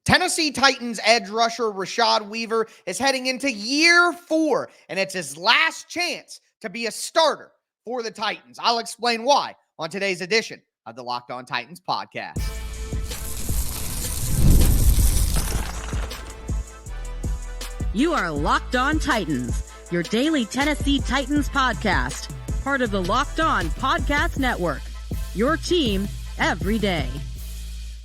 Tennessee Titans edge rusher Rashad Weaver is heading into year 4, and it's his last chance to be a starter for the Titans. I'll explain why on today's edition of the Locked On Titans podcast. You are Locked On Titans, your daily Tennessee Titans podcast, part of the Locked On Podcast Network, your team every day.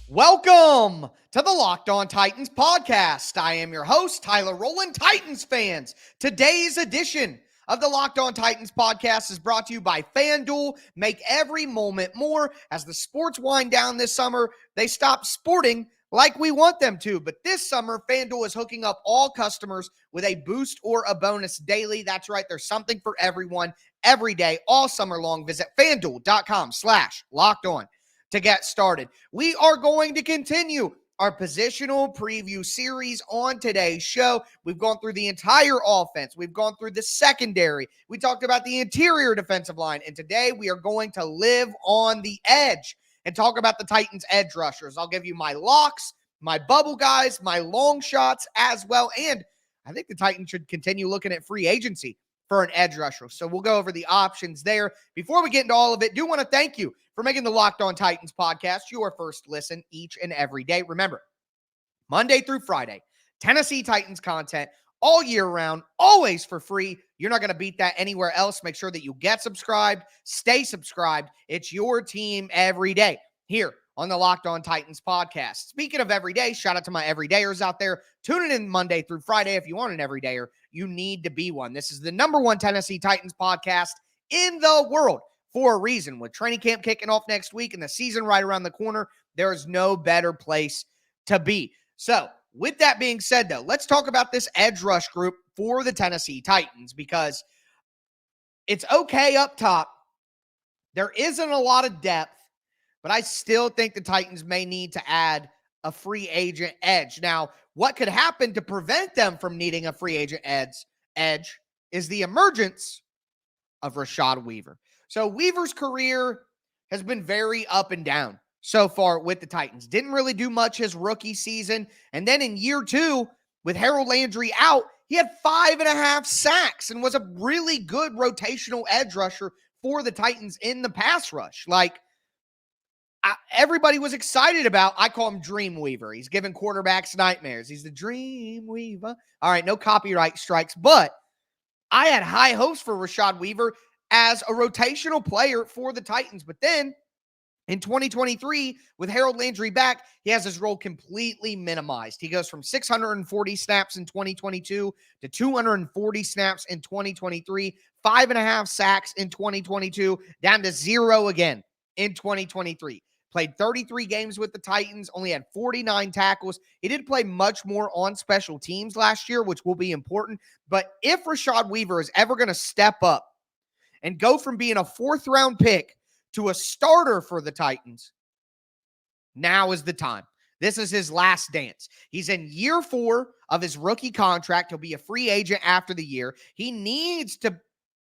Welcome to the Locked On Titans podcast. I am your host, Tyler Rowland. Titans fans, today's edition of the Locked On Titans podcast is brought to you by FanDuel. Make every moment more. As the sports wind down this summer, they stop sporting like we want them to. But this summer, FanDuel is hooking up all customers with a boost or a bonus daily. That's right. There's something for everyone every day, all summer long. Visit FanDuel.com/LockedOn to get started. We are going to continue our positional preview series on today's show. We've gone through the entire offense. We've gone through the secondary. We talked about the interior defensive line. And today we are going to live on the edge and talk about the Titans edge rushers. I'll give you my locks, my bubble guys, my long shots as well. And I think the Titans should continue looking at free agency for an edge rusher. So we'll go over the options there. Before we get into all of it, do want to thank you for making the Locked On Titans podcast your first listen each and every day. Remember, Monday through Friday, Tennessee Titans content all year round, always for free. You're not going to beat that anywhere else. Make sure that you get subscribed, stay subscribed. It's your team every day here on the Locked On Titans podcast. Speaking of every day, shout out to my everydayers out there. Tuning in Monday through Friday. If you want an everydayer, you need to be one. This is the #1 Tennessee Titans podcast in the world for a reason. With training camp kicking off next week and the season right around the corner, there is no better place to be. So with that being said, though, let's talk about this edge rush group for the Tennessee Titans, because it's okay up top. There isn't a lot of depth, but I still think the Titans may need to add a free agent edge. Now, what could happen to prevent them from needing a free agent edge is the emergence of Rashad Weaver. So Weaver's career has been very up and down so far with the Titans. Didn't really do much his rookie season. And then in year 2, with Harold Landry out, he had 5.5 sacks and was a really good rotational edge rusher for the Titans in the pass rush. Everybody was excited about. I call him Dream Weaver. He's giving quarterbacks nightmares. He's the Dream Weaver. All right, no copyright strikes, but I had high hopes for Rashad Weaver as a rotational player for the Titans. But then in 2023, with Harold Landry back, he has his role completely minimized. He goes from 640 snaps in 2022 to 240 snaps in 2023, 5.5 sacks in 2022, down to 0 again in 2023. Played 33 games with the Titans, only had 49 tackles. He did play much more on special teams last year, which will be important. But if Rashad Weaver is ever going to step up and go from being a 4th-round pick to a starter for the Titans, now is the time. This is his last dance. He's in year 4 of his rookie contract. He'll be a free agent after the year. He needs to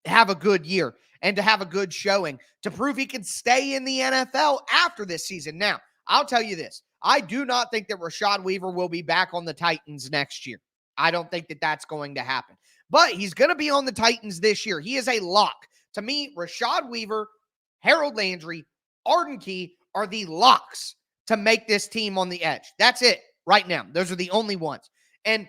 have a good year and to have a good showing to prove he can stay in the NFL after this season. Now, I'll tell you this. I do not think that Rashad Weaver will be back on the Titans next year. I don't think that that's going to happen. But he's going to be on the Titans this year. He is a lock. To me, Rashad Weaver, Harold Landry, Arden Key are the locks to make this team on the edge. That's it right now. Those are the only ones. And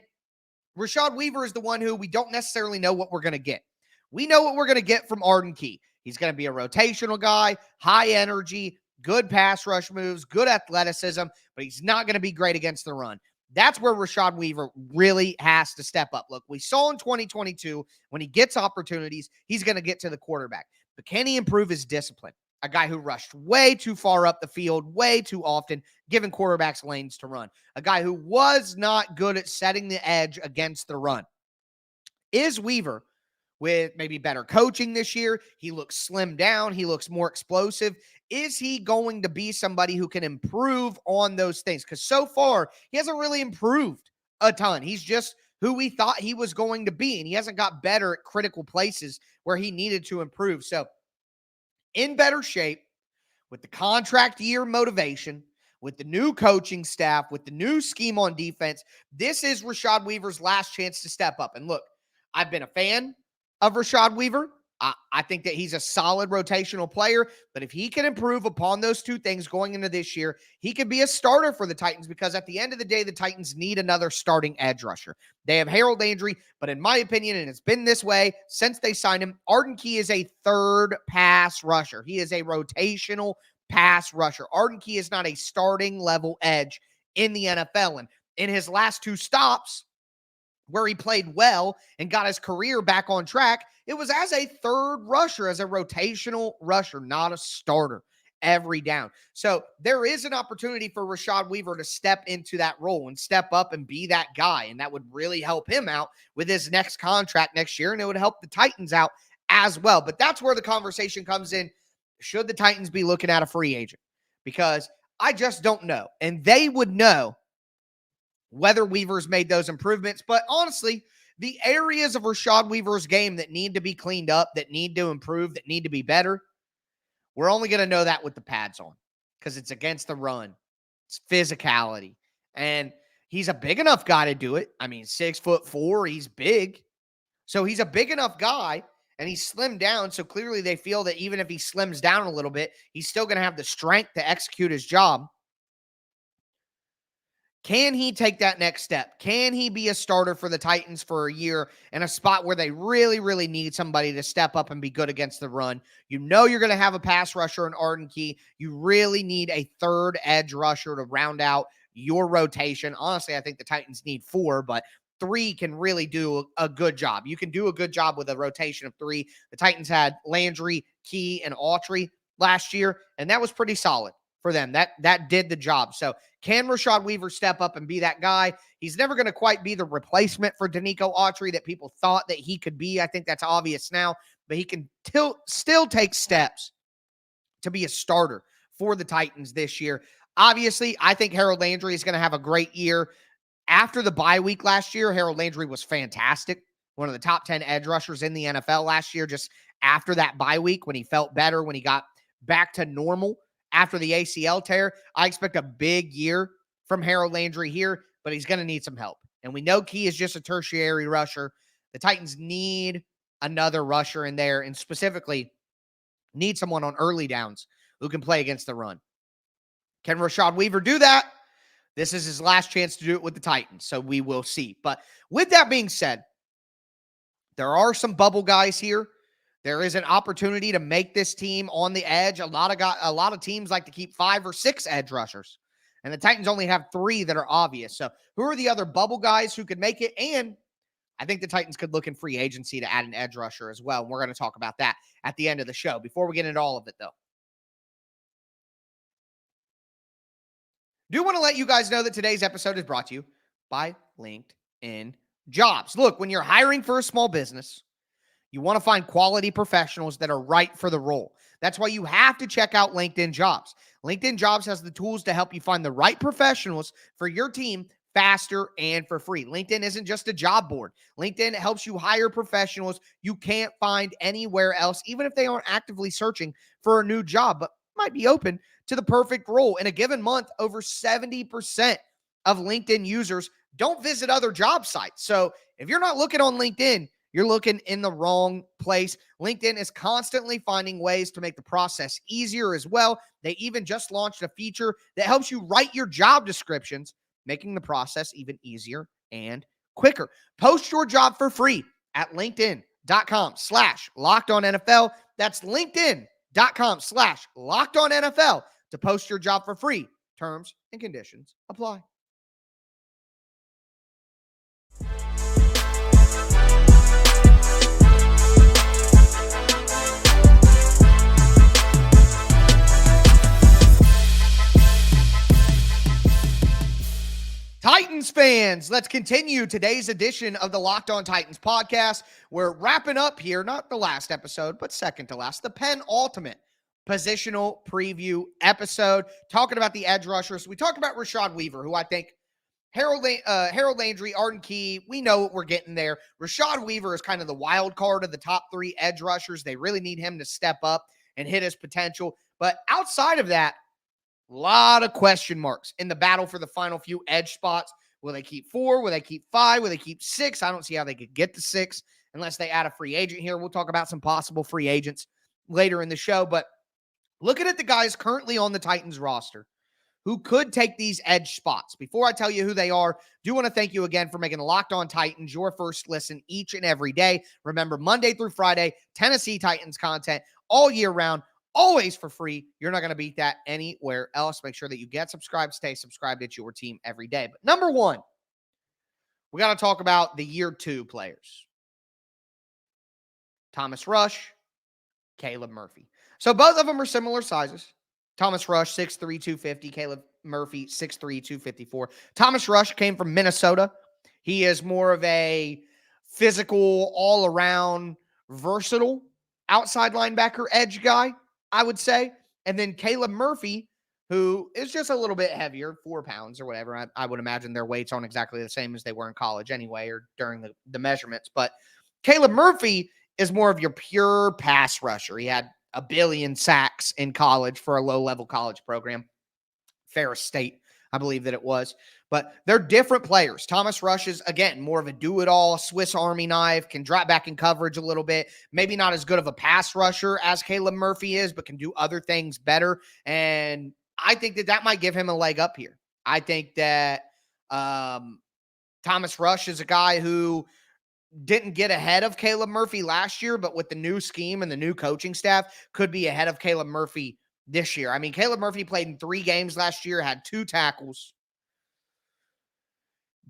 Rashad Weaver is the one who we don't necessarily know what we're going to get. We know what we're going to get from Arden Key. He's going to be a rotational guy, high energy, good pass rush moves, good athleticism, but he's not going to be great against the run. That's where Rashad Weaver really has to step up. Look, we saw in 2022, when he gets opportunities, he's going to get to the quarterback. But can he improve his discipline? A guy who rushed way too far up the field, way too often, giving quarterbacks lanes to run. A guy who was not good at setting the edge against the run. Is Weaver, with maybe better coaching this year, he looks slimmed down, he looks more explosive, is he going to be somebody who can improve on those things? Because so far, he hasn't really improved a ton. He's just who we thought he was going to be, and he hasn't got better at critical places where he needed to improve. So in better shape, with the contract year motivation, with the new coaching staff, with the new scheme on defense, this is Rashad Weaver's last chance to step up. And look, I've been a fan of Rashad Weaver. I think that he's a solid rotational player, but if he can improve upon those two things going into this year, he could be a starter for the Titans, because at the end of the day, the Titans need another starting edge rusher. They have Harold Landry, but in my opinion, and it's been this way since they signed him, Arden Key is a third pass rusher. He is a rotational pass rusher. Arden Key is not a starting level edge in the NFL. And in his last two stops, where he played well and got his career back on track, it was as a third rusher, as a rotational rusher, not a starter every down. So there is an opportunity for Rashad Weaver to step into that role and step up and be that guy. And that would really help him out with his next contract next year. And it would help the Titans out as well. But that's where the conversation comes in. Should the Titans be looking at a free agent? Because I just don't know. And they would know whether Weaver's made those improvements. But honestly, the areas of Rashad Weaver's game that need to be cleaned up, that need to improve, that need to be better, we're only going to know that with the pads on, because it's against the run. It's physicality. And he's a big enough guy to do it. I mean, 6'4", he's big. So he's a big enough guy, and he's slimmed down. So clearly they feel that even if he slims down a little bit, he's still going to have the strength to execute his job. Can he take that next step? Can he be a starter for the Titans for a year in a spot where they really, really need somebody to step up and be good against the run? You know you're going to have a pass rusher in Arden Key. You really need a third edge rusher to round out your rotation. Honestly, I think the Titans need 4, but 3 can really do a good job. You can do a good job with a rotation of 3. The Titans had Landry, Key, and Autry last year, and that was pretty solid for them. That did the job. So can Rashad Weaver step up and be that guy? He's never going to quite be the replacement for Danico Autry that people thought that he could be. I think that's obvious now, but he can still take steps to be a starter for the Titans this year. Obviously, I think Harold Landry is going to have a great year. After the bye week last year, Harold Landry was fantastic. One of the top 10 edge rushers in the NFL last year, just after that bye week, when he felt better, when he got back to normal after the ACL tear. I expect a big year from Harold Landry here, but he's going to need some help. And we know Key is just a tertiary rusher. The Titans need another rusher in there, and specifically need someone on early downs who can play against the run. Can Rashad Weaver do that? This is his last chance to do it with the Titans, so we will see. But with that being said, there are some bubble guys here. There is an opportunity to make this team on the edge. A lot of teams like to keep 5 or 6 edge rushers, and the Titans only have 3 that are obvious. So who are the other bubble guys who could make it? And I think the Titans could look in free agency to add an edge rusher as well. And we're going to talk about that at the end of the show. Before we get into all of it, though, do want to let you guys know that today's episode is brought to you by LinkedIn Jobs. Look, when you're hiring for a small business, you want to find quality professionals that are right for the role. That's why you have to check out LinkedIn Jobs. LinkedIn Jobs has the tools to help you find the right professionals for your team faster and for free. LinkedIn isn't just a job board. LinkedIn helps you hire professionals you can't find anywhere else, even if they aren't actively searching for a new job, but might be open to the perfect role. In a given month, over 70% of LinkedIn users don't visit other job sites. So if you're not looking on LinkedIn, you're looking in the wrong place. LinkedIn is constantly finding ways to make the process easier as well. They even just launched a feature that helps you write your job descriptions, making the process even easier and quicker. Post your job for free at linkedin.com/LockedOnNFL. That's linkedin.com/LockedOnNFL to post your job for free. Terms and conditions apply. Titans fans, let's continue today's edition of the Locked On Titans podcast. We're wrapping up here, not the last episode, but second to last, the penultimate positional preview episode, talking about the edge rushers. We talked about Rashad Weaver, who I think Harold Landry, Arden Key, we know what we're getting there. Rashad Weaver is kind of the wild card of the top 3 edge rushers. They really need him to step up and hit his potential. But outside of that, A lot of question marks in the battle for the final few edge spots. Will they keep 4? Will they keep 5? Will they keep 6? I don't see how they could get to 6 unless they add a free agent here. We'll talk about some possible free agents later in the show. But looking at the guys currently on the Titans roster who could take these edge spots. Before I tell you who they are, do want to thank you again for making Locked On Titans your first listen each and every day. Remember, Monday through Friday, Tennessee Titans content all year round, always for free. You're not going to beat that anywhere else. Make sure that you get subscribed, stay subscribed. It's your team every day. But number one, we got to talk about the year 2 players. Thomas Rush, Caleb Murphy. So both of them are similar sizes. Thomas Rush, 6'3", 250. Caleb Murphy, 6'3", 254. Thomas Rush came from Minnesota. He is more of a physical, all-around, versatile outside linebacker edge guy, I would say. And then Caleb Murphy, who is just a little bit heavier, 4 pounds or whatever. I would imagine their weights aren't exactly the same as they were in college anyway or during the measurements. But Caleb Murphy is more of your pure pass rusher. He had 1 billion sacks in college for a low-level college program. Ferris State, I believe that it was. But they're different players. Thomas Rush is, again, more of a do-it-all, Swiss Army knife, can drop back in coverage a little bit. Maybe not as good of a pass rusher as Caleb Murphy is, but can do other things better. And I think that might give him a leg up here. I think that Thomas Rush is a guy who didn't get ahead of Caleb Murphy last year, but with the new scheme and the new coaching staff, could be ahead of Caleb Murphy this year. I mean, Caleb Murphy played in 3 games last year, had 2 tackles.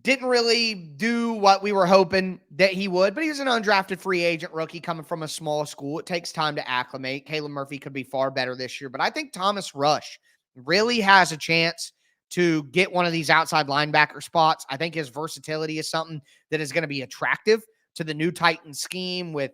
Didn't really do what we were hoping that he would, but he's an undrafted free agent rookie coming from a small school. It takes time to acclimate. Caleb Murphy could be far better this year, but I think Thomas Rush really has a chance to get one of these outside linebacker spots. I think his versatility is something that is going to be attractive to the new Titan scheme with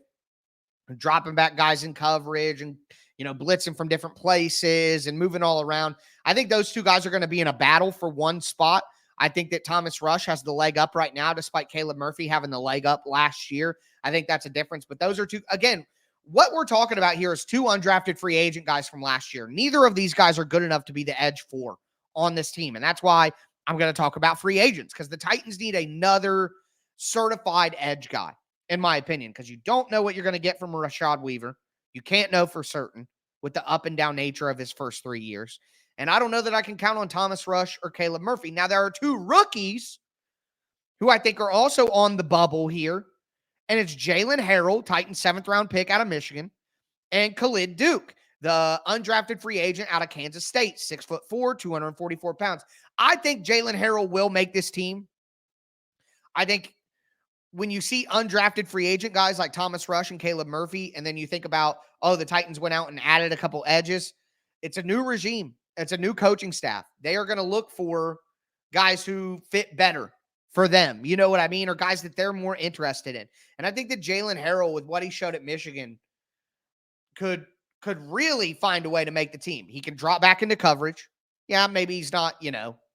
dropping back guys in coverage and, blitzing from different places and moving all around. I think those 2 guys are going to be in a battle for one spot. I think that Thomas Rush has the leg up right now, despite Caleb Murphy having the leg up last year. I think that's a difference, but those are 2, again, what we're talking about here is 2 undrafted free agent guys from last year. Neither of these guys are good enough to be the edge 4 on this team. And that's why I'm going to talk about free agents, because the Titans need another certified edge guy, in my opinion, because you don't know what you're going to get from Rashad Weaver. You can't know for certain with the up and down nature of his first 3 years. And I don't know that I can count on Thomas Rush or Caleb Murphy. Now, there are 2 rookies who I think are also on the bubble here, and it's Jalen Harrell, Titans 7th-round pick out of Michigan, and Khalid Duke, the undrafted free agent out of Kansas State, 6'4", 244 pounds. I think Jalen Harrell will make this team. I think when you see undrafted free agent guys like Thomas Rush and Caleb Murphy, and then you think about, the Titans went out and added a couple edges, it's a new regime. It's a new coaching staff. They are going to look for guys who fit better for them. You know what I mean? Or guys that they're more interested in. And I think that Jalen Harrell, with what he showed at Michigan, could really find a way to make the team. He can drop back into coverage. Yeah, maybe he's not,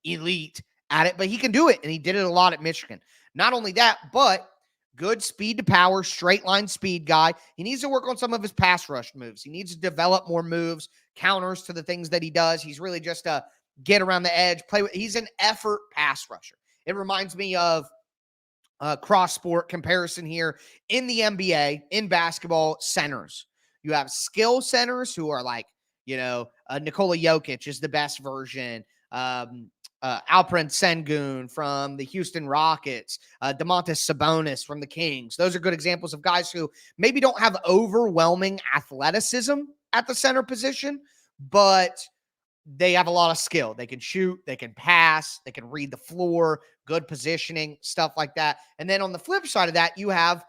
elite at it, but he can do it. And he did it a lot at Michigan. Not only that, but good speed to power, straight line speed guy. He needs to work on some of his pass rush moves. He needs to develop more moves, counters to the things that he does. He's really just a get around the edge, he's an effort pass rusher. It reminds me of a cross-sport comparison here in the NBA, in basketball, centers. You have skill centers who are like, Nikola Jokic is the best version. Alperen Sengun from the Houston Rockets, Domantas Sabonis from the Kings. Those are good examples of guys who maybe don't have overwhelming athleticism at the center position, but they have a lot of skill. They can shoot, they can pass, they can read the floor, good positioning, stuff like that. And then on the flip side of that, you have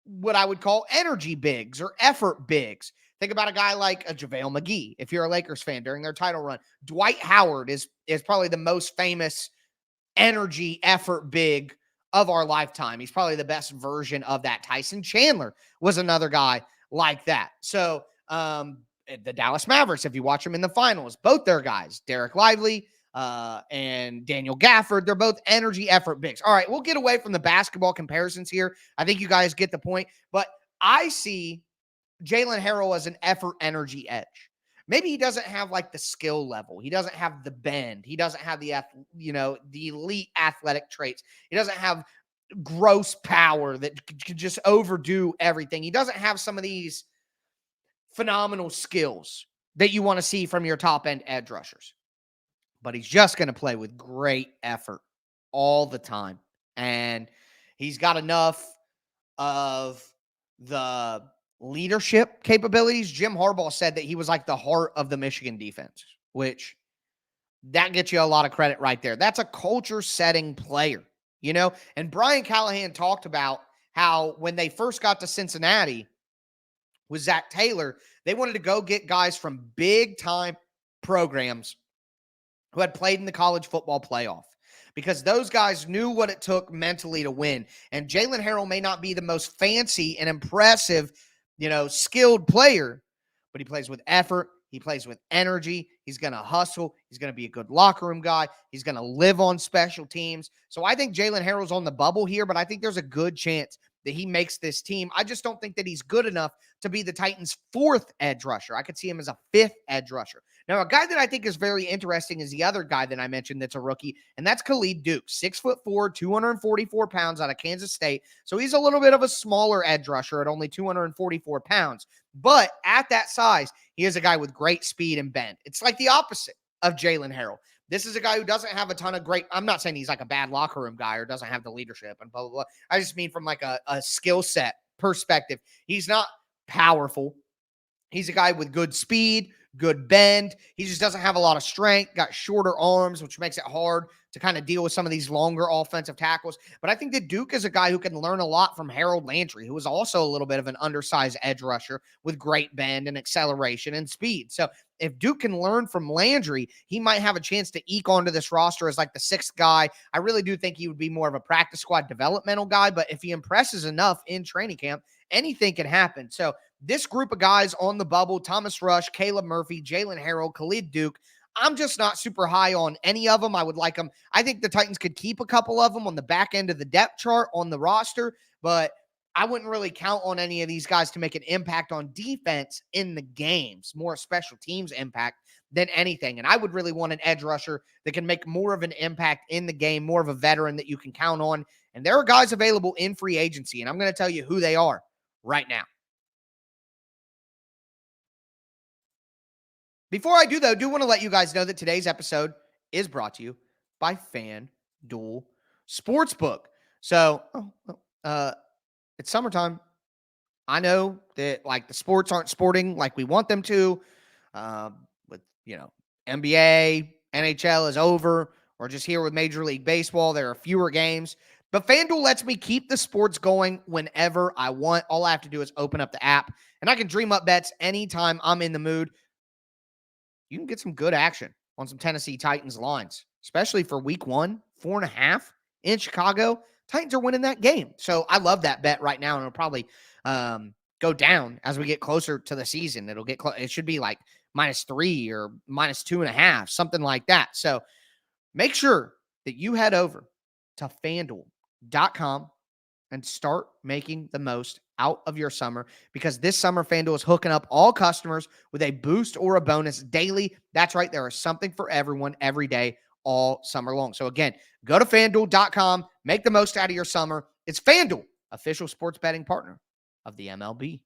what I would call energy bigs or effort bigs. Think about a guy like a JaVale McGee, if you're a Lakers fan during their title run. Dwight Howard is probably the most famous energy effort big of our lifetime. He's probably the best version of that. Tyson Chandler was another guy like that. So the Dallas Mavericks, if you watch them in the finals, both their guys, Derek Lively and Daniel Gafford, they're both energy effort bigs. All right, we'll get away from the basketball comparisons here. I think you guys get the point. But I see Jalen Harrell as an effort energy edge. maybe he doesn't have like the skill level. He doesn't have the bend. He doesn't have the elite athletic traits. He doesn't have gross power that could just overdo everything. He doesn't have some of these phenomenal skills that you want to see from your top end edge rushers. But he's just going to play with great effort all the time. And he's got enough of the leadership capabilities. Jim Harbaugh said that he was like the heart of the Michigan defense, which that gets you a lot of credit right there. That's a culture setting player, and Brian Callahan talked about how when they first got to Cincinnati with Zach Taylor, they wanted to go get guys from big time programs who had played in the college football playoff, because those guys knew what it took mentally to win. And Jalen Harrell may not be the most fancy and impressive, skilled player, but he plays with effort. He plays with energy. He's going to hustle. He's going to be a good locker room guy. He's going to live on special teams. So I think Jalen Harrell's on the bubble here, but I think there's a good chance that he makes this team. I just don't think that he's good enough to be the Titans' fourth edge rusher. I could see him as a fifth edge rusher. Now, a guy that I think is very interesting is the other guy that I mentioned that's a rookie, and that's Khalid Duke, 6'4", 244 pounds out of Kansas State. So he's a little bit of a smaller edge rusher at only 244 pounds. But at that size, he is a guy with great speed and bend. It's like the opposite of Jalen Harrell. This is a guy who doesn't have a ton of I'm not saying he's like a bad locker room guy or doesn't have the leadership and blah, blah, blah. I just mean from like a skill set perspective. He's not powerful. He's a guy with good speed, good bend. He just doesn't have a lot of strength, got shorter arms, which makes it hard to kind of deal with some of these longer offensive tackles. But I think that Duke is a guy who can learn a lot from Harold Landry, who is also a little bit of an undersized edge rusher with great bend and acceleration and speed. So if Duke can learn from Landry, he might have a chance to eke onto this roster as like the sixth guy. I really do think he would be more of a practice squad developmental guy, but if he impresses enough in training camp, anything can happen. So this group of guys on the bubble, Thomas Rush, Caleb Murphy, Jalen Harrell, Khalid Duke, I'm just not super high on any of them. I would like them. I think the Titans could keep a couple of them on the back end of the depth chart on the roster, but I wouldn't really count on any of these guys to make an impact on defense in the games, more special teams impact than anything. And I would really want an edge rusher that can make more of an impact in the game, more of a veteran that you can count on. And there are guys available in free agency, and I'm going to tell you who they are right now. Before I do, though, I do want to let you guys know that today's episode is brought to you by FanDuel Sportsbook. So, it's summertime. I know that like the sports aren't sporting like we want them to. With NBA, NHL is over. We're just here with Major League Baseball. There are fewer games. But FanDuel lets me keep the sports going whenever I want. All I have to do is open up the app, and I can dream up bets anytime I'm in the mood. You can get some good action on some Tennessee Titans lines, especially for week 1, 4.5 in Chicago. Titans are winning that game. So I love that bet right now, and it'll probably go down as we get closer to the season. It'll get it should be like -3 or -2.5, something like that. So make sure that you head over to FanDuel.com and start making the most out of your summer, because this summer FanDuel is hooking up all customers with a boost or a bonus daily. That's right. There is something for everyone every day, all summer long. So again, go to FanDuel.com, make the most out of your summer. It's FanDuel, official sports betting partner of the MLB.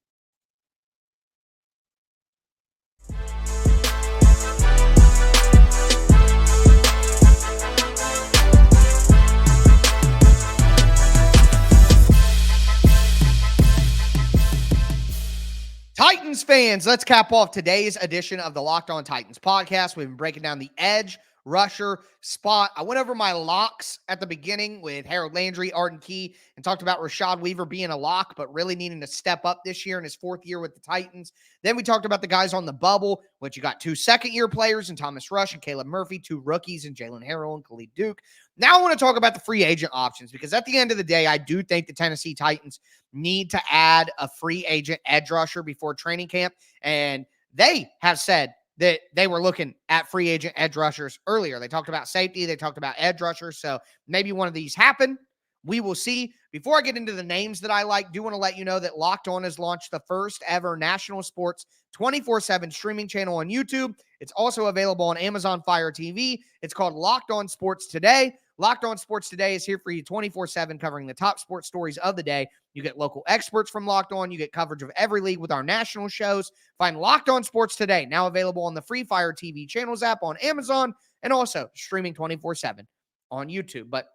Titans fans, let's cap off today's edition of the Locked On Titans podcast. We've been breaking down the edge rusher spot. I went over my locks at the beginning with Harold Landry, Arden Key, and talked about Rashad Weaver being a lock, but really needing to step up this year in his 4th year with the Titans. Then we talked about the guys on the bubble, which you got 2 second-year players in Thomas Rush and Caleb Murphy, 2 rookies in Jalen Harrell and Khalid Duke. Now I want to talk about the free agent options, because at the end of the day, I do think the Tennessee Titans need to add a free agent edge rusher before training camp. And they have said that they were looking at free agent edge rushers earlier. They talked about safety. They talked about edge rushers. So maybe one of these happen. We will see. Before I get into the names that I like, do want to let you know that Locked On has launched the first ever national sports 24/7 streaming channel on YouTube. It's also available on Amazon Fire TV. It's called Locked On Sports Today. Locked On Sports Today is here for you 24/7, covering the top sports stories of the day. You get local experts from Locked On. You get coverage of every league with our national shows. Find Locked On Sports Today, now available on the free Fire TV channels app on Amazon, and also streaming 24/7 on YouTube. But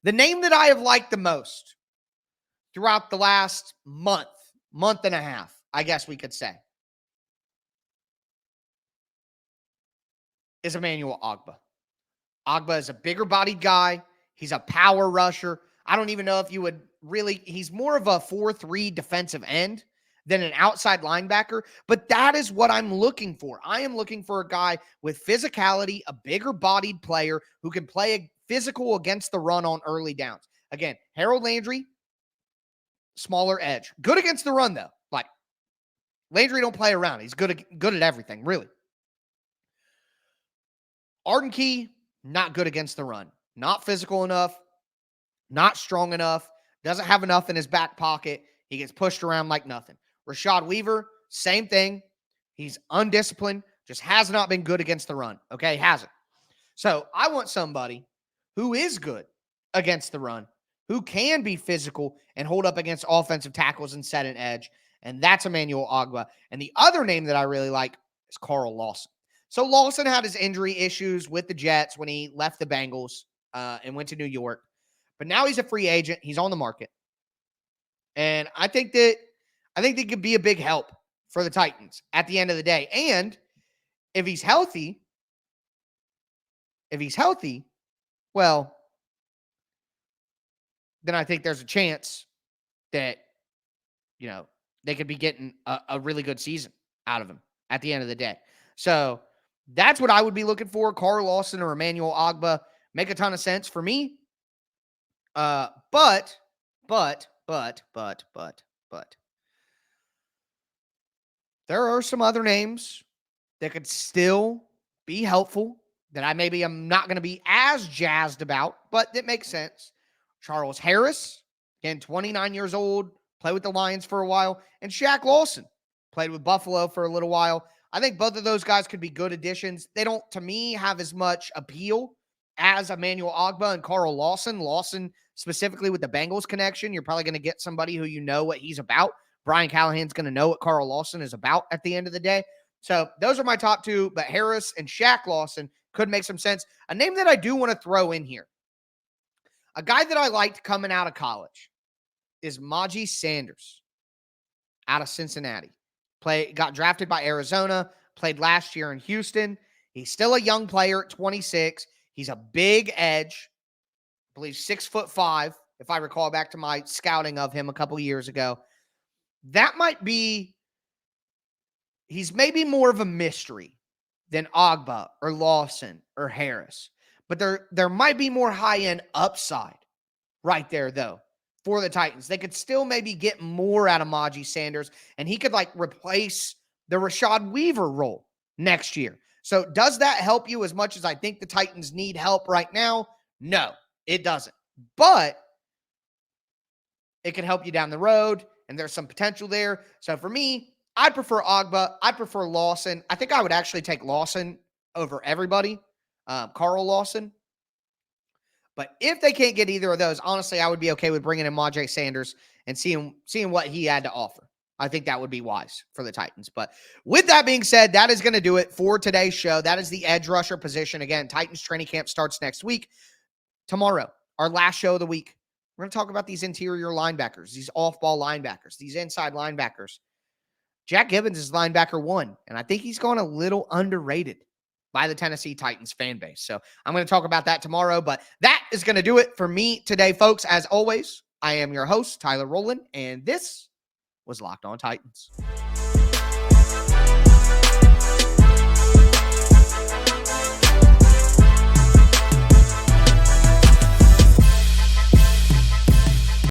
the name that I have liked the most throughout the last month and a half, I guess we could say, is Emmanuel Ogbah. Ogbah is a bigger bodied guy. He's a power rusher. I don't even know if you would really, he's more of a 4-3 defensive end than an outside linebacker, but that is what I'm looking for. I am looking for a guy with physicality, a bigger bodied player who can play physical against the run on early downs. Again, Harold Landry, smaller edge. Good against the run, though. Like, Landry don't play around. He's good at everything, really. Arden Key, not good against the run. Not physical enough, not strong enough, doesn't have enough in his back pocket. He gets pushed around like nothing. Rashad Weaver, same thing. He's undisciplined, just has not been good against the run. Okay, hasn't. So I want somebody who is good against the run, who can be physical and hold up against offensive tackles and set an edge, and that's Emmanuel Ogbah. And the other name that I really like is Carl Lawson. So Lawson had his injury issues with the Jets when he left the Bengals and went to New York. But now he's a free agent. He's on the market. And I think they could be a big help for the Titans at the end of the day. And if he's healthy, well, then I think there's a chance that, they could be getting a really good season out of him at the end of the day. So that's what I would be looking for. Carl Lawson or Emmanuel Ogbah make a ton of sense for me. But there are some other names that could still be helpful that I maybe am not going to be as jazzed about, but that makes sense. Charles Harris, again, 29 years old, played with the Lions for a while, and Shaq Lawson played with Buffalo for a little while. I think both of those guys could be good additions. They don't, to me, have as much appeal as Emmanuel Ogbah and Carl Lawson. Lawson, specifically with the Bengals connection, you're probably going to get somebody who you know what he's about. Brian Callahan's going to know what Carl Lawson is about at the end of the day. So those are my top two, but Harris and Shaq Lawson could make some sense. A name that I do want to throw in here, a guy that I liked coming out of college, is Maji Sanders out of Cincinnati. Got drafted by Arizona, played last year in Houston. He's still a young player at 26. He's a big edge, I believe 6'5", if I recall back to my scouting of him a couple years ago. That might be, he's maybe more of a mystery than Ogbah or Lawson or Harris. But there might be more high-end upside right there, though, for the Titans. They could still maybe get more out of Maji Sanders, and he could, replace the Rashad Weaver role next year. So does that help you as much as I think the Titans need help right now? No, it doesn't. But it could help you down the road, and there's some potential there. So for me, I prefer Ogbah. I prefer Lawson. I think I would actually take Lawson over everybody, Carl Lawson. But if they can't get either of those, honestly, I would be okay with bringing in Maji Sanders and seeing what he had to offer. I think that would be wise for the Titans. But with that being said, that is going to do it for today's show. That is the edge rusher position. Again, Titans training camp starts next week. Tomorrow, our last show of the week, we're going to talk about these interior linebackers, these off-ball linebackers, these inside linebackers. Jack Gibbons is linebacker 1, and I think he's gone a little underrated by the Tennessee Titans fan base. So I'm going to talk about that tomorrow, but that is going to do it for me today, folks. As always, I am your host, Tyler Rowland, and this was Locked On Titans.